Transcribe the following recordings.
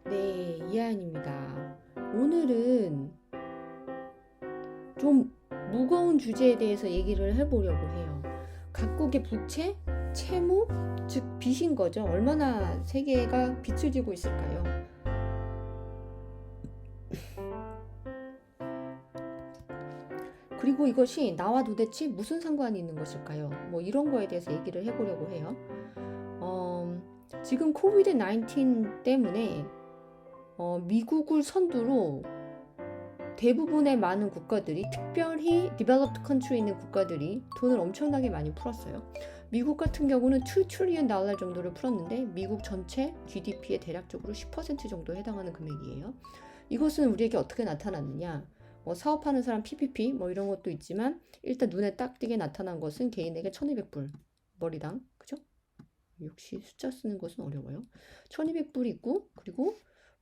네, 이하연입니다. 오늘은 좀 무거운 주제에 대해서 얘기를 해보려고 해요. 각국의 부채, 채무, 즉 빚인 거죠. 얼마나 세계가 빚을 지고 있을까요? 그리고 이것이 나와 도대체 무슨 상관이 있는 것일까요? 뭐 이런 거에 대해서 얘기를 해보려고 해요. 어, 지금 코비드 19 때문에 미국을 선두로 대부분의 많은 국가들이, 특별히 developed country에 있는 국가들이 돈을 엄청나게 많이 풀었어요. 미국 같은 경우는 2 trillion 달러 정도를 풀었는데 미국 전체 GDP의 대략적으로 10% 정도에 해당하는 금액이에요. 이것은 우리에게 어떻게 나타났느냐? 뭐 사업하는 사람 PPP 뭐 이런 것도 있지만 일단 눈에 딱 띄게 나타난 것은 개인에게 1200불 머리당, 그죠? 역시 숫자 쓰는 것은 어려워요. 1200불 있고, 그리고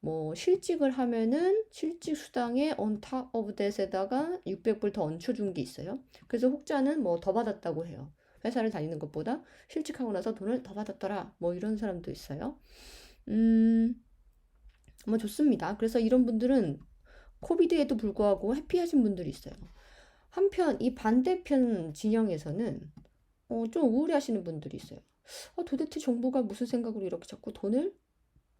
뭐 실직을 하면은 실직 수당에 on top of that에다가 600불 더 얹혀준 게 있어요. 그래서 혹자는 뭐 더 받았다고 해요. 회사를 다니는 것보다 실직하고 나서 돈을 더 받았더라. 뭐 이런 사람도 있어요. 음, 뭐 좋습니다. 그래서 이런 분들은 코비드에도 불구하고 해피하신 분들이 있어요. 한편 이 반대편 진영에서는 좀 우울해하시는 분들이 있어요. 도대체 정부가 무슨 생각으로 이렇게 자꾸 돈을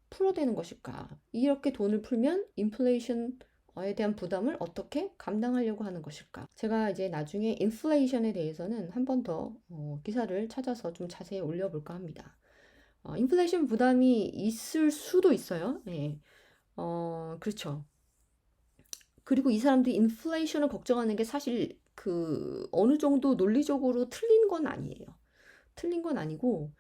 풀어대는 것일까? 이렇게 돈을 풀면 인플레이션에 대한 부담을 어떻게 감당하려고 하는 것일까? 제가 이제 나중에 인플레이션에 대해서는 한 번 더 기사를 찾아서 좀 자세히 올려볼까 합니다. 인플레이션 부담이 있을 수도 있어요. 네. 그렇죠. 그리고 이 사람들이 인플레이션을 걱정하는 게 사실 그 어느 정도 논리적으로 틀린 건 아니에요. 틀린 건 아니고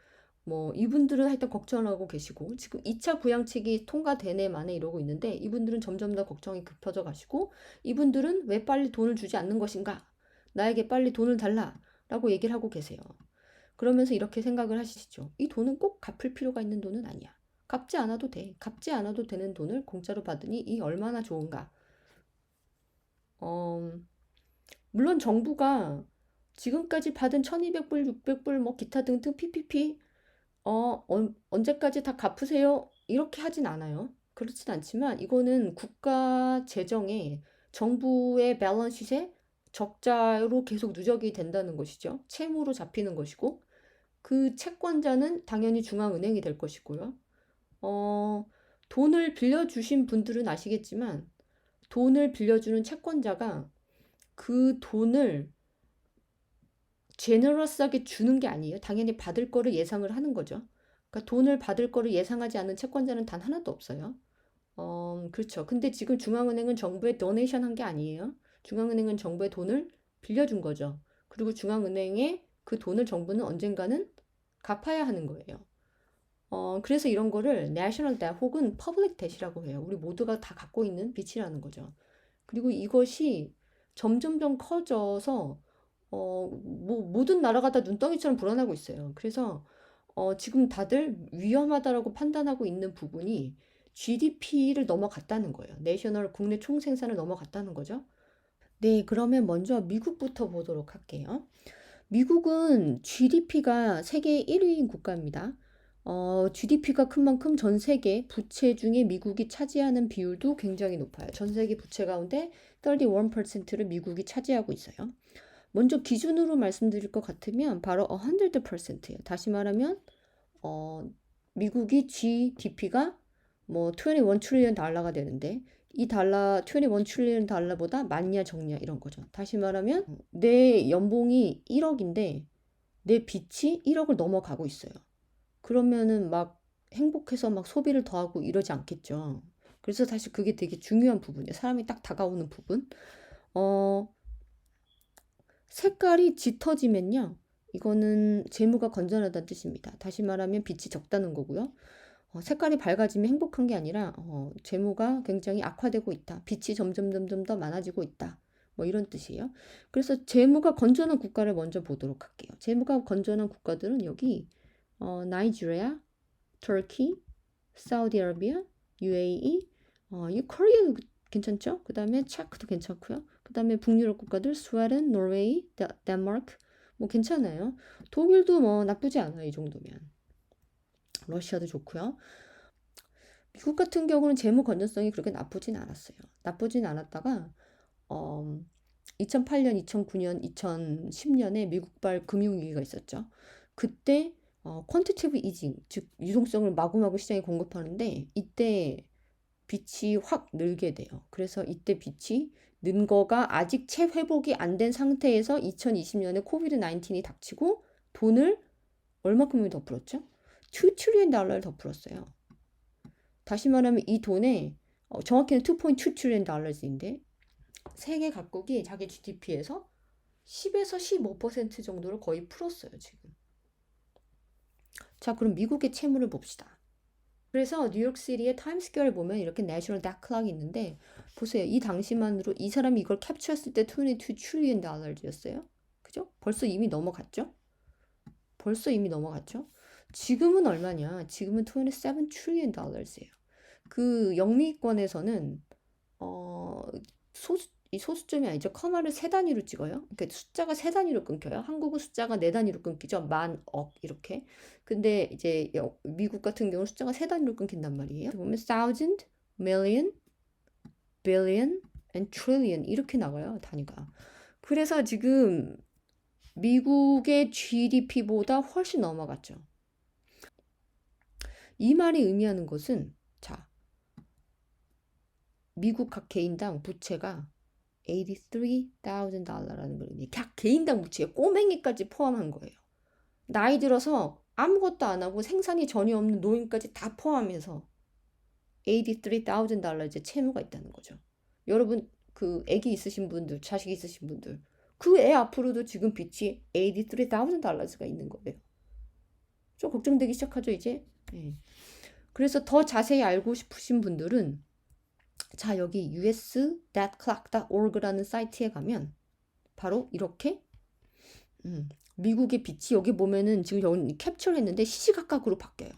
뭐 이분들은 하여튼 걱정을 하고 계시고 지금 2차 부양책이 통과되네 마네 이러고 있는데 이분들은 점점 더 걱정이 급해져 가시고 이분들은 왜 빨리 돈을 주지 않는 것인가? 나에게 빨리 돈을 달라 라고 얘기를 하고 계세요. 그러면서 이렇게 생각을 하시죠. 이 돈은 꼭 갚을 필요가 있는 돈은 아니야. 갚지 않아도 돼. 갚지 않아도 되는 돈을 공짜로 받으니 이 얼마나 좋은가? 어, 물론 정부가 지금까지 받은 1200불, 600불, 뭐 기타 등등 PPP 언제까지 다 갚으세요? 이렇게 하진 않아요. 그렇진 않지만 이거는 국가 재정에 정부의 밸런스시트에 적자로 계속 누적이 된다는 것이죠. 채무로 잡히는 것이고 그 채권자는 당연히 중앙은행이 될 것이고요. 어, 돈을 빌려주신 분들은 아시겠지만 돈을 빌려주는 채권자가 그 돈을 제너러스하게 주는 게 아니에요. 당연히 받을 거를 예상을 하는 거죠. 그러니까 돈을 받을 거를 예상하지 않은 채권자는 단 하나도 없어요. 그렇죠. 근데 지금 중앙은행은 정부에 도네이션 한 게 아니에요. 중앙은행은 정부의 돈을 빌려준 거죠. 그리고 중앙은행에 그 돈을 정부는 언젠가는 갚아야 하는 거예요. 그래서 이런 거를 national debt 혹은 public debt이라고 해요. 우리 모두가 다 갖고 있는 빚이라는 거죠. 그리고 이것이 점점점 커져서 뭐 모든 나라가 다 눈덩이처럼 불어나고 있어요. 그래서 지금 다들 위험하다라고 판단하고 있는 부분이 GDP를 넘어갔다는 거예요. 내셔널 국내 총생산을 넘어갔다는 거죠. 네, 그러면 먼저 미국부터 보도록 할게요. 미국은 GDP가 세계 1위인 국가입니다. GDP가 큰 만큼 전 세계 부채 중에 미국이 차지하는 비율도 굉장히 높아요. 전 세계 부채 가운데 31%를 미국이 차지하고 있어요. 먼저 기준으로 말씀드릴 것 같으면 바로 100%예요. 다시 말하면 어, 미국이 GDP가 뭐 21 트릴리언 달러가 되는데 이 달러 21 트릴리언 달러보다 많냐 적냐 이런 거죠. 다시 말하면 내 연봉이 1억인데 내 빚이 1억을 넘어가고 있어요. 그러면은 막 행복해서 막 소비를 더 하고 이러지 않겠죠. 그래서 사실 그게 되게 중요한 부분이에요. 사람이 딱 다가오는 부분. 어, 색깔이 짙어지면요. 이거는 재무가 건전하다는 뜻입니다. 다시 말하면 빛이 적다는 거고요. 색깔이 밝아지면 행복한 게 아니라 재무가 굉장히 악화되고 있다. 빛이 점점 더 많아지고 있다. 뭐 이런 뜻이에요. 그래서 재무가 건전한 국가를 먼저 보도록 할게요. 재무가 건전한 국가들은 여기 나이지리아, 터키, 사우디아라비아, UAE, 이 코리아도 괜찮죠? 그 다음에 체크도 괜찮고요. 그 다음에 북유럽 국가들 스웨덴, 노르웨이, 덴마크 뭐 괜찮아요. 독일도 뭐 나쁘지 않아요. 이 정도면. 러시아도 좋고요. 미국 같은 경우는 재무 건전성이 그렇게 나쁘진 않았어요. 나쁘진 않았다가 2008년, 2009년, 2010년에 미국발 금융위기가 있었죠. 그때 퀀티티브 이징, 즉 유동성을 마구마구 시장에 공급하는데 이때 빚이 확 늘게 돼요. 그래서 이때 빚이 는 거가 아직 채 회복이 안 된 상태에서 2020년에 코비드 19이 닥치고 돈을 얼마큼을 더 풀었죠? 2 트릴리언 달러를 더 풀었어요. 다시 말하면 이 돈에 정확히는 2.2 트릴리언 달러인데 세계 각국이 자기 GDP에서 10에서 15% 정도를 거의 풀었어요, 지금. 자, 그럼 미국의 채무를 봅시다. 그래서 뉴욕시티의 타임스퀘어를 보면 이렇게 내셔널 닷 클락이 있는데 보세요. 이 당시만으로 이 사람이 이걸 캡처했을 때 22 트릴리언 달러였어요. 그죠? 벌써 이미 넘어갔죠? 지금은 얼마냐? 지금은 27 트릴리언 달러예요. 그 영미권에서는 이 소수점이 아니죠. 커마를 세 단위로 찍어요. 그러니까 숫자가 세 단위로 끊겨요. 한국은 숫자가 네 단위로 끊기죠. 만, 억 이렇게. 근데 이제 미국 같은 경우는 숫자가 세 단위로 끊긴단 말이에요. 보면 thousand, million, billion, and trillion 이렇게 나와요. 단위가. 그래서 지금 미국의 GDP보다 훨씬 넘어갔죠. 이 말이 의미하는 것은 자, 미국 각 개인당 부채가 $83,000라는 걸 각 개인당 부채에 꼬맹이까지 포함한 거예요. 나이 들어서 아무것도 안 하고 생산이 전혀 없는 노인까지 다 포함해서 $83,000 이제 채무가 있다는 거죠. 여러분 그 애기 있으신 분들, 자식 있으신 분들 그 애 앞으로도 지금 빚이 $83,000가 있는 거예요. 좀 걱정되기 시작하죠 이제. 네. 그래서 더 자세히 알고 싶으신 분들은 자 여기 us.clock.org라는 사이트에 가면 바로 이렇게 미국의 빚이 여기 보면은 지금 여기 캡처를 했는데 시시각각으로 바뀌어요.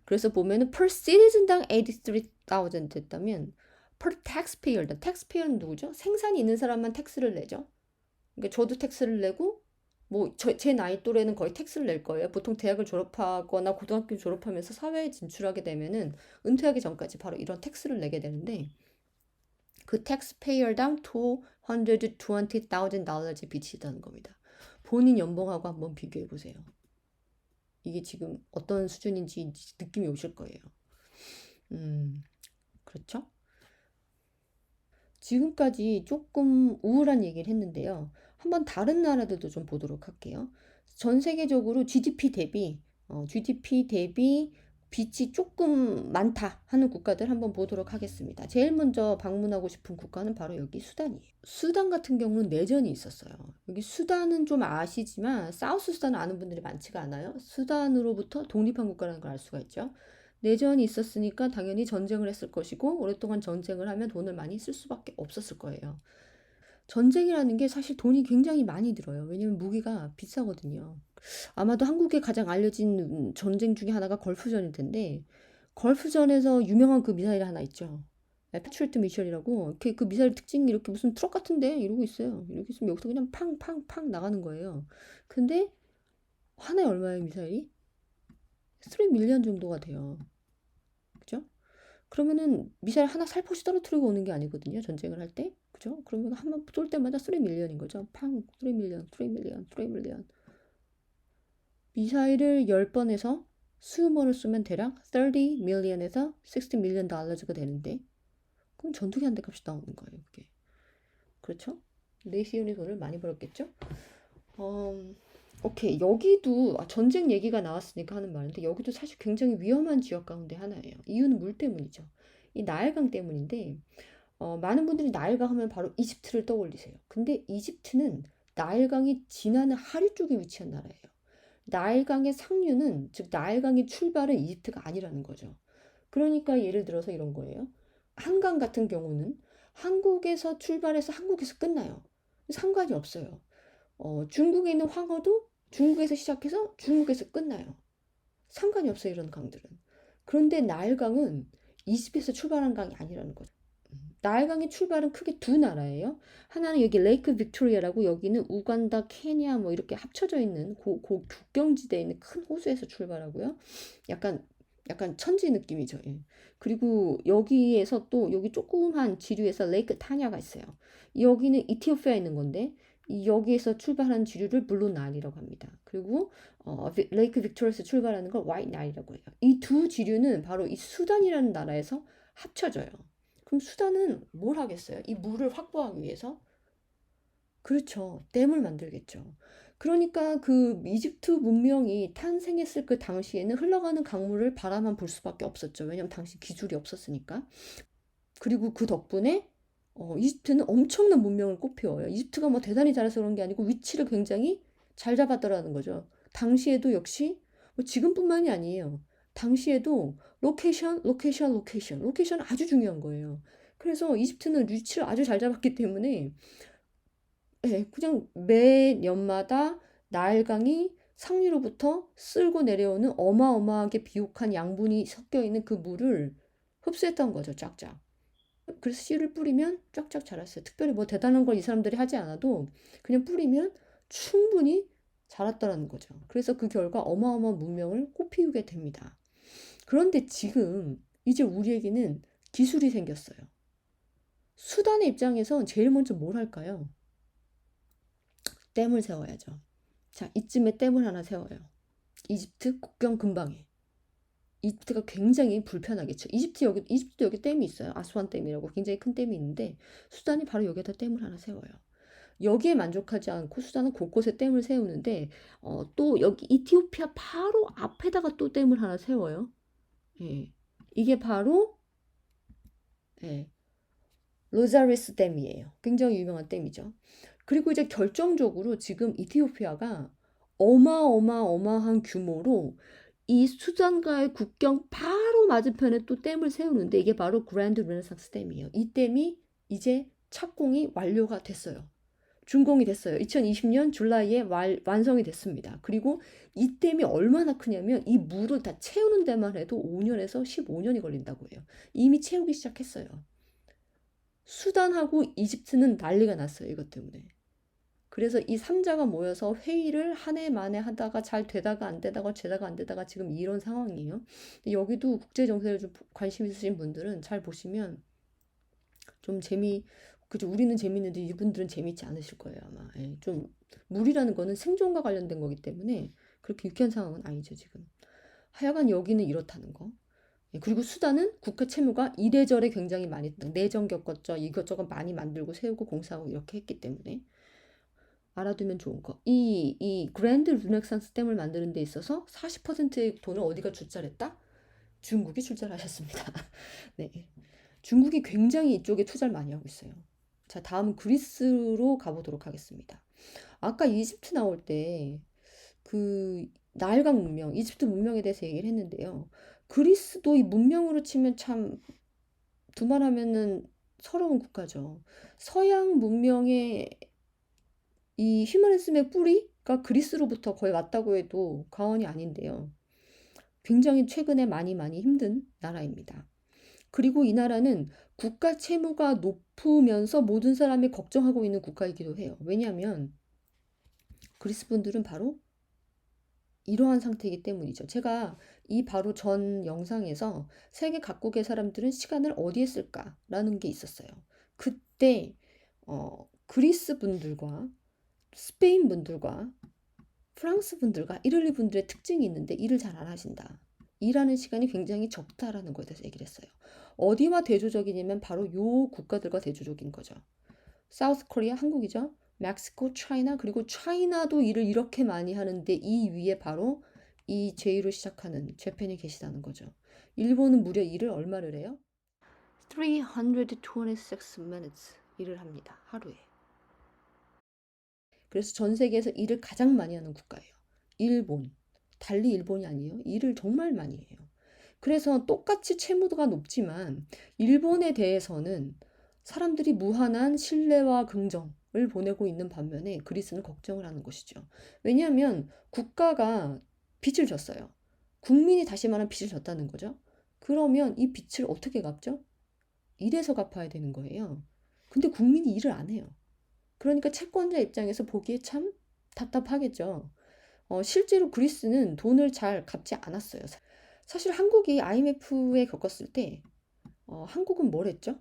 그래서 보면은 per citizen당 83,000 됐다면 per taxpayer당 taxpayer는 누구죠? 생산이 있는 사람만 텍스를 내죠. 그러니까 저도 텍스를 내고 뭐 제 나이 또래는 거의 텍스를 낼 거예요. 보통 대학을 졸업하거나 고등학교 졸업하면서 사회에 진출하게 되면은 은퇴하기 전까지 바로 이런 텍스를 내게 되는데 그 taxpayer당 $220,000 빚이 있다는 겁니다. 본인 연봉하고 한번 비교해 보세요. 이게 지금 어떤 수준인지 느낌이 오실 거예요. 그렇죠? 지금까지 조금 우울한 얘기를 했는데요. 한번 다른 나라들도 좀 보도록 할게요. 전 세계적으로 GDP 대비 빚이 조금 많다 하는 국가들 한번 보도록 하겠습니다. 제일 먼저 방문하고 싶은 국가는 바로 여기 수단이에요. 수단 같은 경우는 내전이 있었어요. 여기 수단은 좀 아시지만 사우스 수단을 아는 분들이 많지가 않아요. 수단으로부터 독립한 국가라는 걸 알 수가 있죠. 내전이 있었으니까 당연히 전쟁을 했을 것이고 오랫동안 전쟁을 하면 돈을 많이 쓸 수밖에 없었을 거예요. 전쟁이라는 게 사실 돈이 굉장히 많이 들어요. 왜냐면 무기가 비싸거든요. 아마도 한국에 가장 알려진 전쟁 중에 하나가 걸프전일 텐데 걸프전에서 유명한 그 미사일 하나 있죠. 패트리어트 미사일이라고 그 미사일 특징이 이렇게 무슨 트럭 같은데 이러고 있어요. 이렇게 있으면 여기서 그냥 팡팡팡 나가는 거예요. 근데 하나에 얼마예요 미사일이? 3 밀리언 정도가 돼요. 그죠? 그러면은 미사일 하나 살포시 떨어뜨리고 오는 게 아니거든요. 전쟁을 할 때. 그죠? 그러면 한 번 쏠 때마다 3 밀리언인 거죠. 팡 3 밀리언, 3 밀리언, 3 밀리언. 미사일을 10번에서 20번을 쏘면 대략 30 million에서 60 million 달러가 되는데 그럼 전투기 한 대 값이 나오는 거예요. 그게. 그렇죠? 내시온이 돈을 많이 벌었겠죠? 오케이. 여기도 전쟁 얘기가 나왔으니까 하는 말인데 여기도 사실 굉장히 위험한 지역 가운데 하나예요. 이유는 물 때문이죠. 이 나일강 때문인데 많은 분들이 나일강 하면 바로 이집트를 떠올리세요. 근데 이집트는 나일강이 지나는 하류 쪽에 위치한 나라예요. 나일강의 상류는 즉 나일강의 출발은 이집트가 아니라는 거죠. 그러니까 예를 들어서 이런 거예요. 한강 같은 경우는 한국에서 출발해서 한국에서 끝나요. 상관이 없어요. 중국에 있는 황허도 중국에서 시작해서 중국에서 끝나요. 상관이 없어요, 이런 강들은. 그런데 나일강은 이집트에서 출발한 강이 아니라는 거죠. 나일강의 출발은 크게 두 나라예요. 하나는 여기 레이크 빅토리아라고 여기는 우간다, 케냐 뭐 이렇게 합쳐져 있는 국경지대에 있는 큰 호수에서 출발하고요. 약간 약간 천지 느낌이죠. 예. 그리고 여기에서 또 여기 조그만 지류에서 레이크 타냐가 있어요. 여기는 이티오피아에 있는 건데 여기에서 출발하는 지류를 블루 나일이라고 합니다. 그리고 레이크 빅토리아에서 출발하는 걸 화이트 나일이라고 해요. 이 두 지류는 바로 이 수단이라는 나라에서 합쳐져요. 그럼 수단은 뭘 하겠어요? 이 물을 확보하기 위해서? 그렇죠. 댐을 만들겠죠. 그러니까 그 이집트 문명이 탄생했을 그 당시에는 흘러가는 강물을 바라만 볼 수밖에 없었죠. 왜냐면 당시 기술이 없었으니까. 그리고 그 덕분에 이집트는 엄청난 문명을 꽃피워요. 이집트가 뭐 대단히 잘해서 그런 게 아니고 위치를 굉장히 잘 잡았더라는 거죠. 당시에도 역시 뭐 지금뿐만이 아니에요. 당시에도 로케이션 아주 중요한 거예요. 그래서 이집트는 위치를 아주 잘 잡았기 때문에 예, 그냥 매년마다 나일강이 상류로부터 쓸고 내려오는 어마어마하게 비옥한 양분이 섞여 있는 그 물을 흡수했던 거죠, 쫙쫙. 그래서 씨를 뿌리면 쫙쫙 자랐어요. 특별히 뭐 대단한 걸 이 사람들이 하지 않아도 그냥 뿌리면 충분히 자랐더라는 거죠. 그래서 그 결과 어마어마한 문명을 꽃피우게 됩니다. 그런데 지금 이제 우리에게는 기술이 생겼어요. 수단의 입장에선 제일 먼저 뭘 할까요? 댐을 세워야죠. 자, 이쯤에 댐을 하나 세워요. 이집트 국경 근방에. 이집트가 굉장히 불편하겠죠. 이집트 여기 댐이 있어요. 아스완 댐이라고 굉장히 큰 댐이 있는데 수단이 바로 여기에다 댐을 하나 세워요. 여기에 만족하지 않고 수단은 곳곳에 댐을 세우는데 또 여기 이티오피아 바로 앞에다가 또 댐을 하나 세워요. 예. 이게 바로 예, 로자리스 댐이에요. 굉장히 유명한 댐이죠. 그리고 이제 결정적으로 지금 이티오피아가 어마어마한 규모로 이 수단과의 국경 바로 맞은편에 또 댐을 세우는데 이게 바로 그랜드 르네상스 댐이에요. 이 댐이 이제 착공이 완료가 됐어요. 준공이 됐어요. 2020년 줄라이에 완성이 됐습니다. 그리고 이 댐이 얼마나 크냐면 이 물을 다 채우는 데만 해도 5년에서 15년이 걸린다고 해요. 이미 채우기 시작했어요. 수단하고 이집트는 난리가 났어요. 이것 때문에. 그래서 이 3자가 모여서 회의를 한 해 만에 하다가 잘 되다가 안 되다가 되다가 안 되다가 지금 이런 상황이에요. 여기도 국제 정세를 좀 관심 있으신 분들은 잘 보시면 좀 그죠? 우리는 재밌는데 이분들은 재밌지 않으실 거예요, 아마. 예, 좀 물이라는 거는 생존과 관련된 거기 때문에 그렇게 유쾌한 상황은 아니죠, 지금. 하여간 여기는 이렇다는 거. 예, 그리고 수단은 국가 채무가 이래저래 굉장히 많이 내정 겪었죠. 이것저것 많이 만들고 세우고 공사하고 이렇게 했기 때문에 알아두면 좋은 거. 이 그랜드 르네상스 댐을 만드는 데 있어서 40%의 돈을 어디가 출자했다? 중국이 출자를 하셨습니다. 네. 중국이 굉장히 이쪽에 투자를 많이 하고 있어요. 자, 다음 그리스로 가보도록 하겠습니다. 아까 이집트 나올 때 그 나일강 문명, 이집트 문명에 대해서 얘기를 했는데요. 그리스도 이 문명으로 치면 참 두말하면은 서러운 국가죠. 서양 문명의 이 휴머니즘의 뿌리가 그리스로부터 거의 왔다고 해도 과언이 아닌데요. 굉장히 최근에 많이 힘든 나라입니다. 그리고 이 나라는 국가 채무가 높으면서 모든 사람이 걱정하고 있는 국가이기도 해요. 왜냐하면 그리스 분들은 바로 이러한 상태이기 때문이죠. 제가 이 바로 전 영상에서 세계 각국의 사람들은 시간을 어디에 쓸까라는 게 있었어요. 그때 그리스 분들과 스페인 분들과 프랑스 분들과 이탈리 분들의 특징이 있는데 일을 잘 안 하신다. 일하는 시간이 굉장히 적다라는 거에 대해서 얘기를 했어요. 어디와 대조적이냐면 바로 요 국가들과 대조적인 거죠. 사우스 코리아 한국이죠. 멕시코, 차이나 그리고 차이나도 일을 이렇게 많이 하는데 이 위에 바로 이 J로 시작하는 재팬이 계시다는 거죠. 일본은 무려 일을 얼마를 해요? 326 minutes 일을 합니다. 하루에. 그래서 전 세계에서 일을 가장 많이 하는 국가예요. 일본. 달리 일본이 아니에요. 일을 정말 많이 해요. 그래서 똑같이 채무도가 높지만 일본에 대해서는 사람들이 무한한 신뢰와 긍정을 보내고 있는 반면에 그리스는 걱정을 하는 것이죠. 왜냐하면 국가가 빚을 졌어요. 국민이 다시 말하면 빚을 졌다는 거죠. 그러면 이 빚을 어떻게 갚죠? 일해서 갚아야 되는 거예요. 근데 국민이 일을 안 해요. 그러니까 채권자 입장에서 보기에 참 답답하겠죠. 실제로 그리스는 돈을 잘 갚지 않았어요. 사실 한국이 IMF에 겪었을 때 한국은 뭘 했죠?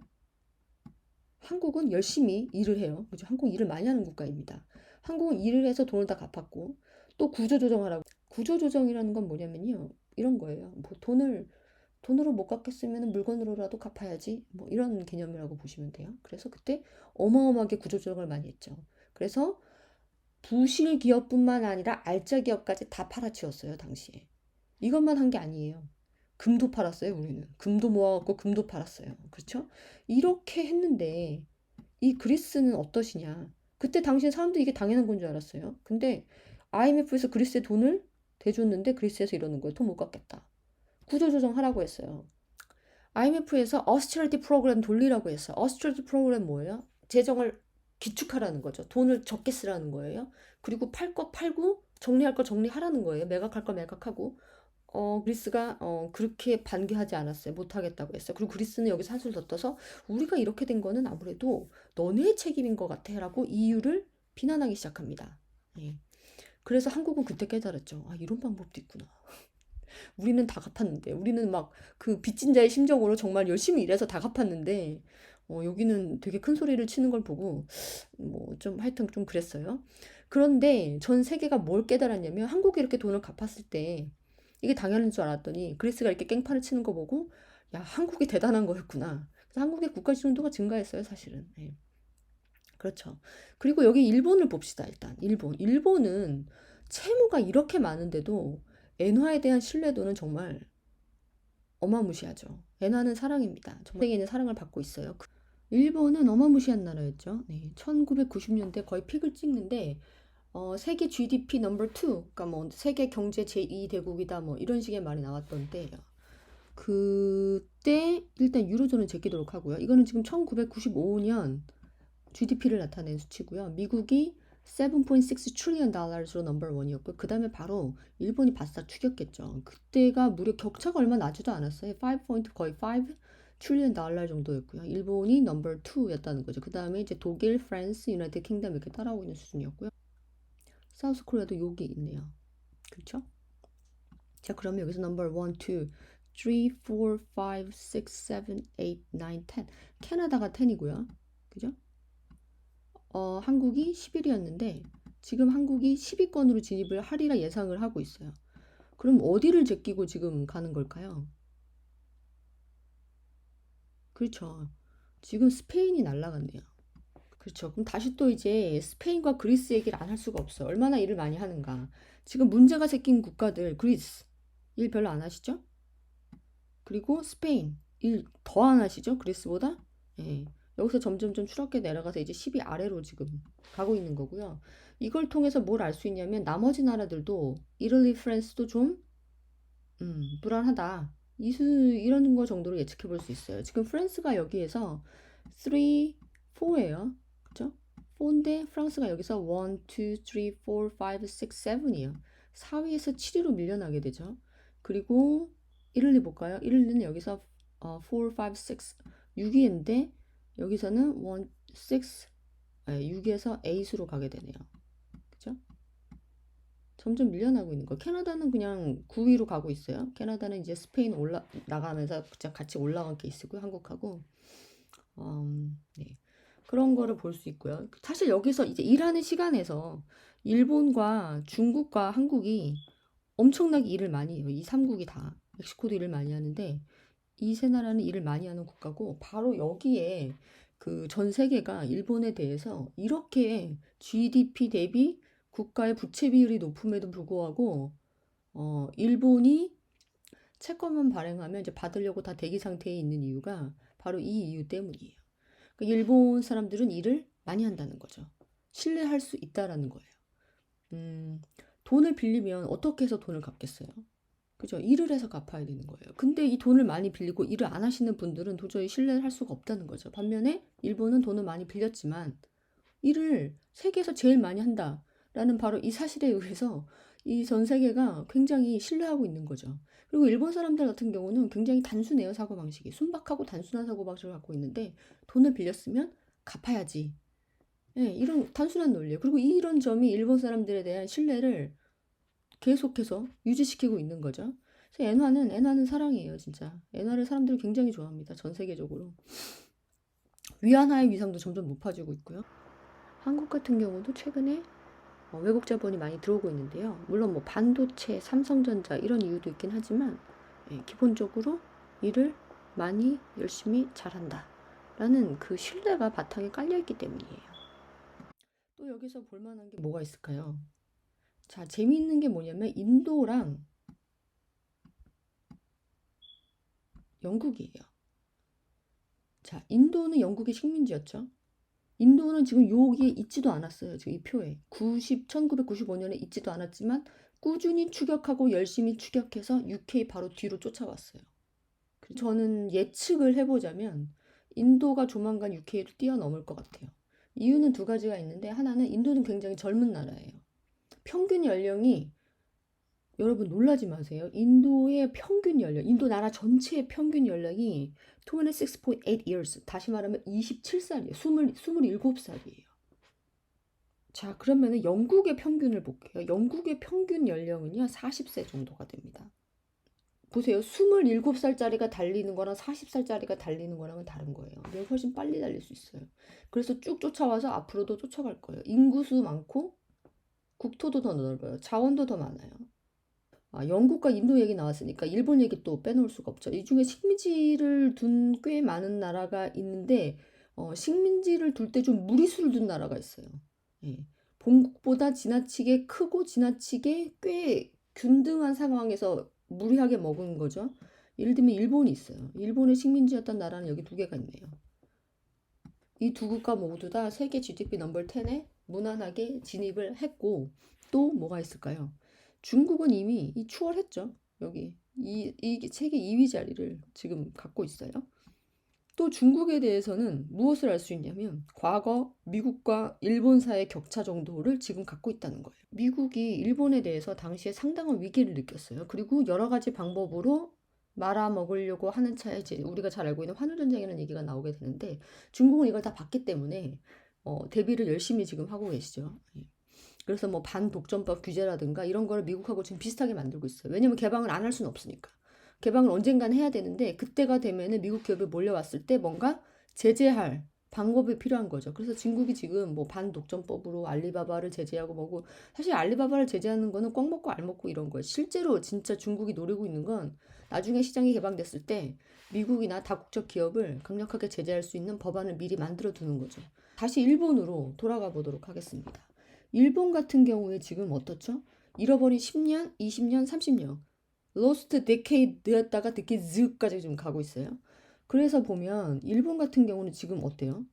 한국은 열심히 일을 해요. 그죠? 한국은 일을 많이 하는 국가입니다. 한국은 일을 해서 돈을 다 갚았고 또 구조조정하라고. 구조조정이라는 건 뭐냐면요. 이런 거예요. 뭐 돈으로 못 갚겠으면 물건으로라도 갚아야지. 뭐 이런 개념이라고 보시면 돼요. 그래서 그때 어마어마하게 구조조정을 많이 했죠. 그래서 부실 기업뿐만 아니라 알짜 기업까지 다 팔아치웠어요, 당시에. 이것만 한 게 아니에요. 금도 팔았어요, 우리는. 금도 모아갖고 금도 팔았어요. 그렇죠? 이렇게 했는데 이 그리스는 어떠시냐? 그때 당시엔 사람들이 이게 당연한 건 줄 알았어요. 근데 IMF에서 그리스에 돈을 대줬는데 그리스에서 이러는 거예요. 돈 못 갚겠다. 구조조정 하라고 했어요. IMF에서 austerity 프로그램 돌리라고 했어요. austerity 프로그램 뭐예요? 재정을 기축하라는 거죠. 돈을 적게 쓰라는 거예요. 그리고 팔 거 팔고 정리할 거 정리하라는 거예요. 매각할 거 매각하고. 그리스가 그렇게 반기하지 않았어요. 못하겠다고 했어요. 그리고 그리스는 여기서 한술 더 떠서 우리가 이렇게 된 거는 아무래도 너네의 책임인 것 같아라고 EU를 비난하기 시작합니다. 예. 그래서 한국은 그때 깨달았죠. 아, 이런 방법도 있구나. 우리는 다 갚았는데, 우리는 막 그 빚진 자의 심정으로 정말 열심히 일해서 다 갚았는데, 여기는 되게 큰 소리를 치는 걸 보고, 뭐 좀 하여튼 좀 그랬어요. 그런데 전 세계가 뭘 깨달았냐면, 한국이 이렇게 돈을 갚았을 때, 이게 당연한 줄 알았더니, 그리스가 이렇게 깽판을 치는 거 보고, 야, 한국이 대단한 거였구나. 그래서 한국의 국가 지원도가 증가했어요, 사실은. 네. 그렇죠. 그리고 여기 일본을 봅시다, 일단. 일본. 일본은 채무가 이렇게 많은데도 엔화에 대한 신뢰도는 정말 어마무시하죠. 엔화는 사랑입니다. 전 세계인의 사랑을 받고 있어요. 일본은 어마무시한 나라였죠. 네, 1990년대 거의 픽을 찍는데 세계 GDP 넘버 2, 그러니까 뭐 세계 경제 제2 대국이다 뭐 이런 식의 말이 나왔던 때예요. 그때 일단 유로존은 제끼도록 하고요. 이거는 지금 1995년 GDP를 나타낸 수치고요. 미국이 7.6 trillion dollars로 넘버 원이었고 그 다음에 바로 일본이 바싹 추격했죠. 그때가 무려 격차가 얼마 나지도 않았어요. 5 거의 5 trillion dollar 정도였고요. 일본이 넘버 2였다는 거죠. 그 다음에 이제 독일, 프랑스, 유나이티드 킹덤 이렇게 따라오고 있는 수준이었고요. 사우스 코리아도 여기 있네요. 그렇죠? 자, 그러면 여기서 넘버 1, 2, 3, 4, 5, 6, 7, 8, 9, 10. 캐나다가 10이고요. 그죠? 한국이 10일이었는데 지금 한국이 10위권으로 진입을 하리라 예상을 하고 있어요. 그럼 어디를 제끼고 지금 가는 걸까요? 그렇죠. 지금 스페인이 날아갔네요. 그렇죠. 그럼 다시 또 이제 스페인과 그리스 얘기를 안 할 수가 없어요. 얼마나 일을 많이 하는가. 지금 문제가 생긴 국가들, 그리스 일 별로 안 하시죠? 그리고 스페인 일 더 안 하시죠? 그리스보다? 예. 여기서 점점 좀 추락해 내려가서 이제 10위 아래로 지금 가고 있는 거고요. 이걸 통해서 뭘 알 수 있냐면 나머지 나라들도 이탈리, 프랑스도 좀 불안하다. 이런 거 정도로 예측해 볼 수 있어요. 지금 프랑스가 여기에서 3, 4예요. 그죠? 4인데 프랑스가 여기서 1, 2, 3, 4, 5, 6, 7이에요. 4위에서 7위로 밀려나게 되죠. 그리고 이탈리 볼까요? 이탈리는 여기서 4, 5, 6, 6위인데 여기서는 1, 6, 6에서 8으로 가게 되네요. 그죠? 점점 밀려나고 있는 거. 캐나다는 그냥 9위로 가고 있어요. 캐나다는 이제 스페인 나가면서 같이 올라간 케이스고요. 한국하고. 네. 그런 거를 볼 수 있고요. 사실 여기서 이제 일하는 시간에서 일본과 중국과 한국이 엄청나게 일을 많이 해요. 이 3국이 다. 멕시코도 일을 많이 하는데 이 세 나라는 일을 많이 하는 국가고 바로 여기에 그 전 세계가 일본에 대해서 이렇게 GDP 대비 국가의 부채 비율이 높음에도 불구하고 일본이 채권만 발행하면 이제 받으려고 다 대기 상태에 있는 이유가 바로 이 이유 때문이에요. 그러니까 일본 사람들은 일을 많이 한다는 거죠. 신뢰할 수 있다라는 거예요. 돈을 빌리면 어떻게 해서 돈을 갚겠어요? 그죠? 일을 해서 갚아야 되는 거예요. 근데 이 돈을 많이 빌리고 일을 안 하시는 분들은 도저히 신뢰를 할 수가 없다는 거죠. 반면에 일본은 돈을 많이 빌렸지만 일을 세계에서 제일 많이 한다라는 바로 이 사실에 의해서 이 전 세계가 굉장히 신뢰하고 있는 거죠. 그리고 일본 사람들 같은 경우는 굉장히 단순해요, 사고방식이. 순박하고 단순한 사고방식을 갖고 있는데 돈을 빌렸으면 갚아야지. 예, 이런 단순한 논리예요. 그리고 이런 점이 일본 사람들에 대한 신뢰를 계속해서 유지시키고 있는 거죠. 그래서 엔화는 사랑이에요, 진짜. 엔화를 사람들이 굉장히 좋아합니다, 전 세계적으로. 위안화의 위상도 점점 높아지고 있고요. 한국 같은 경우도 최근에 외국 자본이 많이 들어오고 있는데요. 물론 뭐 반도체, 삼성전자 이런 이유도 있긴 하지만 기본적으로 일을 많이 열심히 잘한다 라는 그 신뢰가 바탕에 깔려있기 때문이에요. 또 여기서 볼만한 게 뭐가 있을까요? 자, 재미있는 게 뭐냐면 인도랑 영국이에요. 자, 인도는 영국의 식민지였죠. 인도는 지금 여기에 있지도 않았어요. 지금 이 표에. 1995년에 있지도 않았지만 꾸준히 추격하고 열심히 추격해서 UK 바로 뒤로 쫓아왔어요. 저는 예측을 해보자면 인도가 조만간 UK를 뛰어넘을 것 같아요. 이유는 두 가지가 있는데 하나는 인도는 굉장히 젊은 나라예요. 평균 연령이 여러분 놀라지 마세요. 인도의 평균 연령, 인도 나라 전체의 평균 연령이 26.8 years, 다시 말하면 27살이에요. 27살이에요. 자, 그러면은 영국의 평균을 볼게요. 영국의 평균 연령은요, 40세 정도가 됩니다. 보세요. 27살짜리가 달리는 거랑 40살짜리가 달리는 거랑은 다른 거예요. 얘가 훨씬 빨리 달릴 수 있어요. 그래서 쭉 쫓아와서 앞으로도 쫓아갈 거예요. 인구수 많고 국토도 더 넓어요. 자원도 더 많아요. 영국과 인도 얘기 나왔으니까 일본 얘기 또 빼놓을 수가 없죠. 이 중에 식민지를 둔 꽤 많은 나라가 있는데 식민지를 둘 때 좀 무리수를 둔 나라가 있어요. 예. 본국보다 지나치게 크고 지나치게 꽤 균등한 상황에서 무리하게 먹은 거죠. 예를 들면 일본이 있어요. 일본의 식민지였던 나라는 여기 두 개가 있네요. 이 두 국가 모두 다 세계 GDP 넘버 10에 무난하게 진입을 했고 또 뭐가 있을까요? 중국은 이미 추월했죠. 여기 이 세계 2위 자리를 지금 갖고 있어요. 또 중국에 대해서는 무엇을 알 수 있냐면 과거 미국과 일본사의 격차 정도를 지금 갖고 있다는 거예요. 미국이 일본에 대해서 당시에 상당한 위기를 느꼈어요. 그리고 여러 가지 방법으로 말아먹으려고 하는 차에 이제 우리가 잘 알고 있는 환우전쟁이라는 얘기가 나오게 되는데 중국은 이걸 다 봤기 때문에 대비를 열심히 지금 하고 계시죠. 그래서 뭐 반독점법 규제라든가 이런 거를 미국하고 지금 비슷하게 만들고 있어요. 왜냐면 개방을 안 할 수는 없으니까. 개방을 언젠간 해야 되는데 그때가 되면은 미국 기업이 몰려왔을 때 뭔가 제재할 방법이 필요한 거죠. 그래서 중국이 지금 뭐 반독점법으로 알리바바를 제재하고 뭐고 사실 알리바바를 제재하는 거는 꽉 먹고 알 먹고 이런 거예요. 실제로 진짜 중국이 노리고 있는 건 나중에 시장이 개방됐을 때 미국이나 다국적 기업을 강력하게 제재할 수 있는 법안을 미리 만들어 두는 거죠. 다시 일본으로 돌아가 보도록 하겠습니다. 일본 같은 경우에 지금 어떻죠? 잃어버린 10년, 20년, 30년 로스트 데케이드였다가 데케이즈까지 좀 가고 있어요. 그래서 보면 일본 같은 경우는 지금 어때요?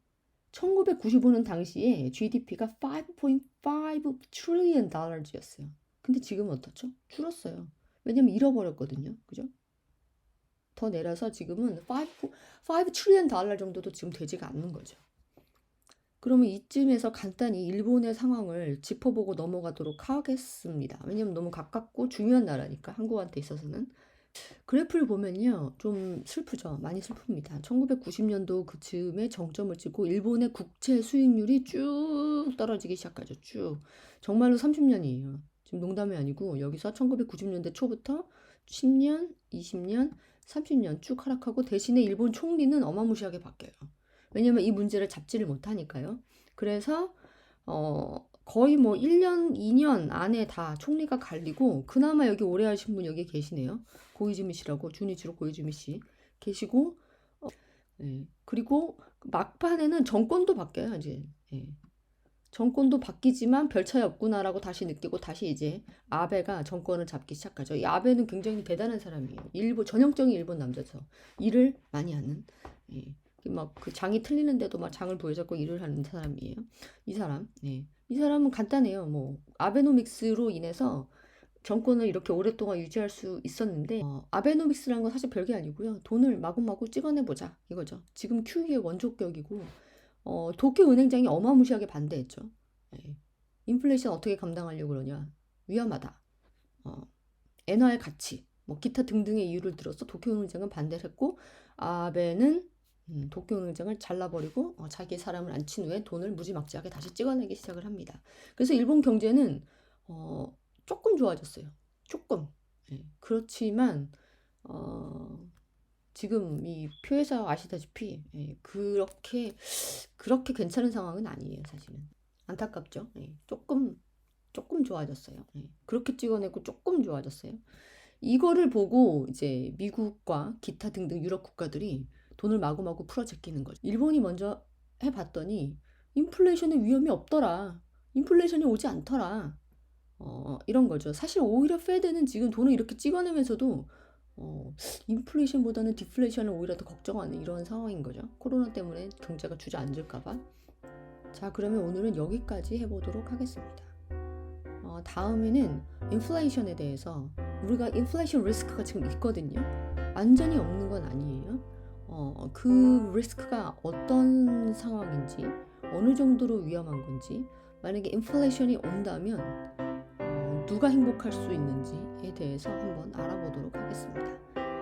1995년 당시에 GDP가 5.5 trillion 달러였어요. 근데 지금 어떻죠? 줄었어요. 왜냐면 잃어버렸거든요. 그죠? 더 내려서 지금은 5 trillion 달러 정도도 지금 되지가 않는 거죠. 그러면 이쯤에서 간단히 일본의 상황을 짚어보고 넘어가도록 하겠습니다. 왜냐면 너무 가깝고 중요한 나라니까 한국한테 있어서는. 그래프를 보면요. 좀 슬프죠. 많이 슬픕니다. 1990년도 그쯤에 정점을 찍고 일본의 국채 수익률이 쭉 떨어지기 시작하죠. 쭉. 정말로 30년이에요. 지금 농담이 아니고 여기서 1990년대 초부터 10년, 20년, 30년 쭉 하락하고 대신에 일본 총리는 어마무시하게 바뀌어요. 왜냐면 이 문제를 잡지를 못하니까요. 그래서 거의 뭐 1년, 2년 안에 다 총리가 갈리고 그나마 여기 오래 하신 분 여기 계시네요. 고이즈미 씨라고 주니치로 고이즈미 씨 계시고 네. 그리고 막판에는 정권도 바뀌어요. 이제 네. 정권도 바뀌지만 별 차이 없구나라고 다시 느끼고 다시 이제 아베가 정권을 잡기 시작하죠. 이 아베는 굉장히 대단한 사람이에요. 전형적인 일본 남자죠. 일을 많이 하는. 예. 막 그 장이 틀리는데도 막 장을 보여잡고 일을 하는 사람이에요. 이 사람. 네. 이 사람은 간단해요. 뭐 아베노믹스로 인해서 정권을 이렇게 오랫동안 유지할 수 있었는데 아베노믹스라는 건 사실 별게 아니고요. 돈을 마구마구 찍어내보자 이거죠. 지금 QE의 원조격이고 도쿄 은행장이 어마무시하게 반대했죠. 네. 인플레이션 어떻게 감당하려고 그러냐. 위험하다. 엔화의 가치, 뭐 기타 등등의 이유를 들어서 도쿄 은행장은 반대를 했고 아베는 도쿄 은행장을 잘라버리고 자기 사람을 앉힌 후에 돈을 무지막지하게 다시 찍어내기 시작을 합니다. 그래서 일본 경제는 조금 좋아졌어요. 조금. 예. 그렇지만 지금 이 표에서 아시다시피 예, 그렇게 괜찮은 상황은 아니에요, 사실은. 안타깝죠. 예. 조금 좋아졌어요. 예. 그렇게 찍어내고 조금 좋아졌어요. 이거를 보고 이제 미국과 기타 등등 유럽 국가들이 돈을 마구마구 풀어 제끼는 거죠. 일본이 먼저 해봤더니 인플레이션의 위험이 없더라. 인플레이션이 오지 않더라. 이런 거죠. 사실 오히려 페드는 지금 돈을 이렇게 찍어내면서도 인플레이션보다는 디플레이션을 오히려 더 걱정하는 이런 상황인 거죠. 코로나 때문에 경제가 주저앉을까봐. 자, 그러면 오늘은 여기까지 해보도록 하겠습니다. 다음에는 인플레이션에 대해서 우리가 인플레이션 리스크가 지금 있거든요. 완전히 없는 건 아니에요. 그 리스크가 어떤 상황인지, 어느 정도로 위험한 건지, 만약에 인플레이션이 온다면 누가 행복할 수 있는지에 대해서 한번 알아보도록 하겠습니다.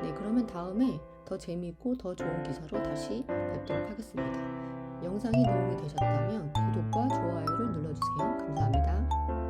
네, 그러면 다음에 더 재미있고 더 좋은 기사로 다시 뵙도록 하겠습니다. 영상이 도움이 되셨다면 구독과 좋아요를 눌러주세요. 감사합니다.